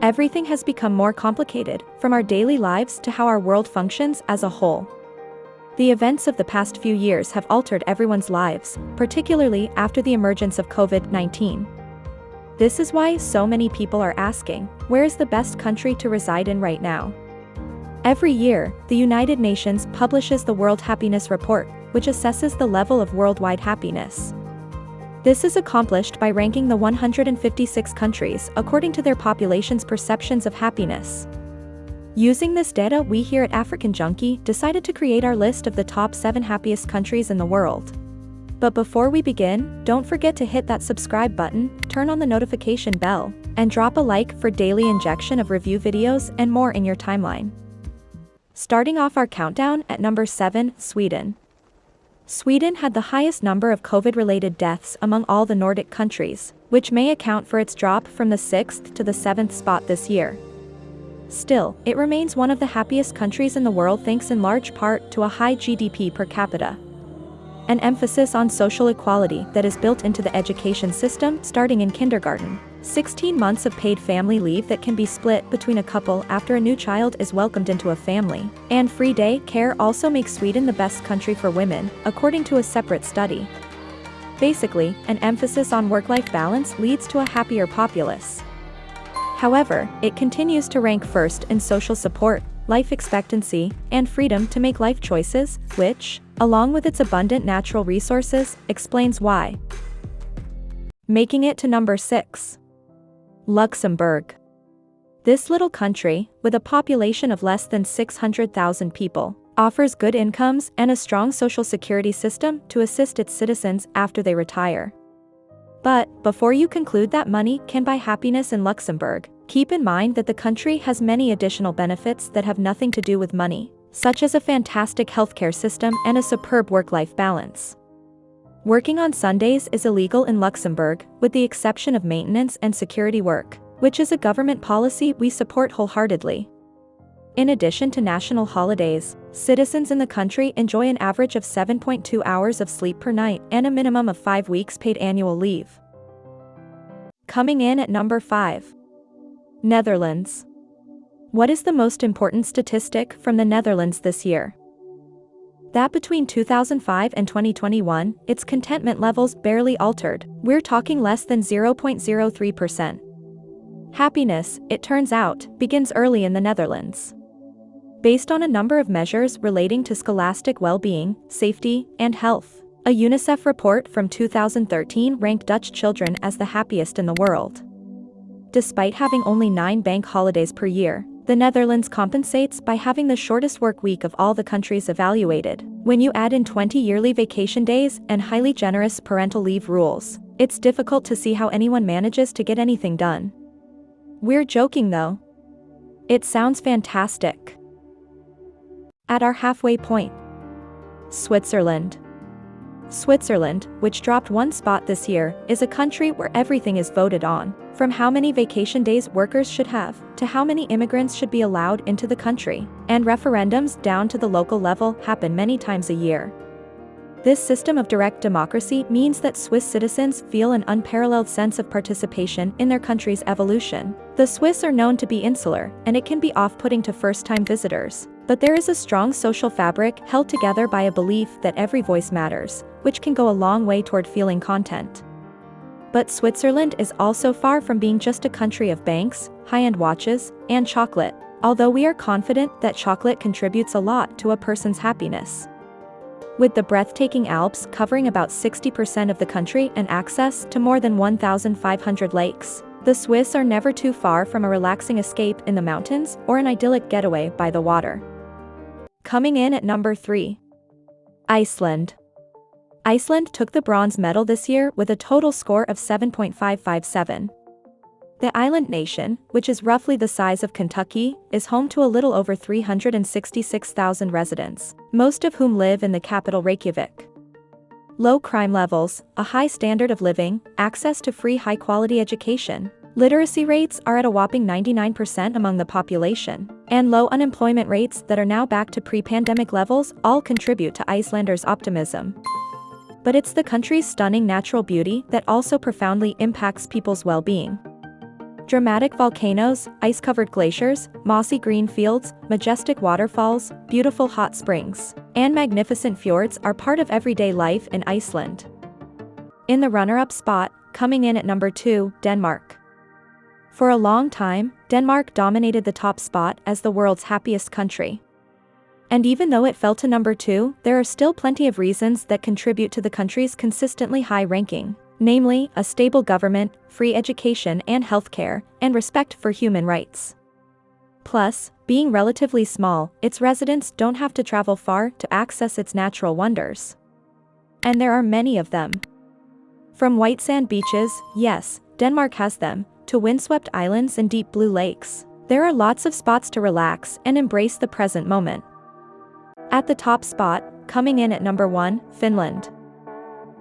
Everything has become more complicated, from our daily lives to how our world functions as a whole. The events of the past few years have altered everyone's lives, particularly after the emergence of COVID-19. This is why so many people are asking, where is the best country to reside in right now? Every year, the United Nations publishes the World Happiness Report, which assesses the level of worldwide happiness. This is accomplished by ranking the 156 countries according to their population's perceptions of happiness. Using this data, we here at African Junkie decided to create our list of the top 7 happiest countries in the world. But before we begin, don't forget to hit that subscribe button, turn on the notification bell, and drop a like for daily injection of review videos and more in your timeline. Starting off our countdown at number 7, Sweden. Sweden had the highest number of COVID-related deaths among all the Nordic countries, which may account for its drop from the 6th to the 7th spot this year. Still, it remains one of the happiest countries in the world thanks in large part to a high GDP per capita. An emphasis on social equality that is built into the education system starting in kindergarten. 16 months of paid family leave that can be split between a couple after a new child is welcomed into a family. And free day care also makes Sweden the best country for women, according to a separate study. Basically, an emphasis on work-life balance leads to a happier populace. However, it continues to rank first in social support, life expectancy, and freedom to make life choices, which, along with its abundant natural resources, explains why. Making it to number 6. Luxembourg. This little country, with a population of less than 600,000 people, offers good incomes and a strong social security system to assist its citizens after they retire. But, before you conclude that money can buy happiness in Luxembourg, keep in mind that the country has many additional benefits that have nothing to do with money, such as a fantastic healthcare system and a superb work-life balance. Working on Sundays is illegal in Luxembourg, with the exception of maintenance and security work, which is a government policy we support wholeheartedly. In addition to national holidays, citizens in the country enjoy an average of 7.2 hours of sleep per night and a minimum of 5 weeks paid annual leave. Coming in at number 5. Netherlands. What is the most important statistic from the Netherlands this year? That between 2005 and 2021, its contentment levels barely altered. We're talking less than 0.03%. Happiness, it turns out, begins early in the Netherlands. Based on a number of measures relating to scholastic well-being, safety, and health, a UNICEF report from 2013 ranked Dutch children as the happiest in the world. Despite having only 9 bank holidays per year, the Netherlands compensates by having the shortest work week of all the countries evaluated. When you add in 20 yearly vacation days and highly generous parental leave rules, it's difficult to see how anyone manages to get anything done. We're joking though. It sounds fantastic. At our halfway point. Switzerland. Switzerland, which dropped 1 spot this year, is a country where everything is voted on, from how many vacation days workers should have, to how many immigrants should be allowed into the country, and referendums down to the local level happen many times a year. This system of direct democracy means that Swiss citizens feel an unparalleled sense of participation in their country's evolution. The Swiss are known to be insular, and it can be off-putting to first-time visitors. But there is a strong social fabric held together by a belief that every voice matters, which can go a long way toward feeling content. But Switzerland is also far from being just a country of banks, high-end watches, and chocolate, although we are confident that chocolate contributes a lot to a person's happiness. With the breathtaking Alps covering about 60% of the country and access to more than 1,500 lakes, the Swiss are never too far from a relaxing escape in the mountains or an idyllic getaway by the water. Coming in at number 3. Iceland. Iceland took the bronze medal this year with a total score of 7.557. The island nation, which is roughly the size of Kentucky, is home to a little over 366,000 residents, most of whom live in the capital Reykjavik. Low crime levels, a high standard of living, access to free high-quality education, literacy rates are at a whopping 99% among the population, and low unemployment rates that are now back to pre-pandemic levels all contribute to Icelanders' optimism. But it's the country's stunning natural beauty that also profoundly impacts people's well-being. Dramatic volcanoes, ice-covered glaciers, mossy green fields, majestic waterfalls, beautiful hot springs, and magnificent fjords are part of everyday life in Iceland. In the runner-up spot, coming in at number 2, Denmark. For a long time, Denmark dominated the top spot as the world's happiest country. And even though it fell to number 2, there are still plenty of reasons that contribute to the country's consistently high ranking, namely, a stable government, free education and healthcare, and respect for human rights. Plus, being relatively small, its residents don't have to travel far to access its natural wonders. And there are many of them. From white sand beaches, yes, Denmark has them, to windswept islands and deep blue lakes, there are lots of spots to relax and embrace the present moment. At the top spot, coming in at number 1, Finland.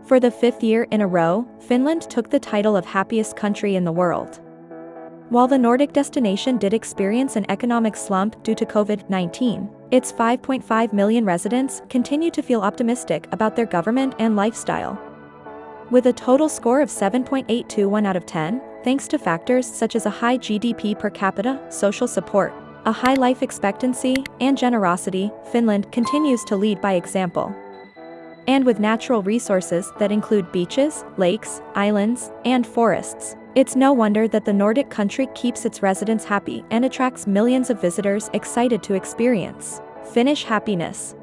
For the 5th year in a row, Finland took the title of happiest country in the world. While the Nordic destination did experience an economic slump due to COVID-19, its 5.5 million residents continue to feel optimistic about their government and lifestyle. With a total score of 7.821 out of 10, thanks to factors such as a high GDP per capita, social support, a high life expectancy, and generosity, Finland continues to lead by example. And with natural resources that include beaches, lakes, islands, and forests, it's no wonder that the Nordic country keeps its residents happy and attracts millions of visitors excited to experience Finnish happiness.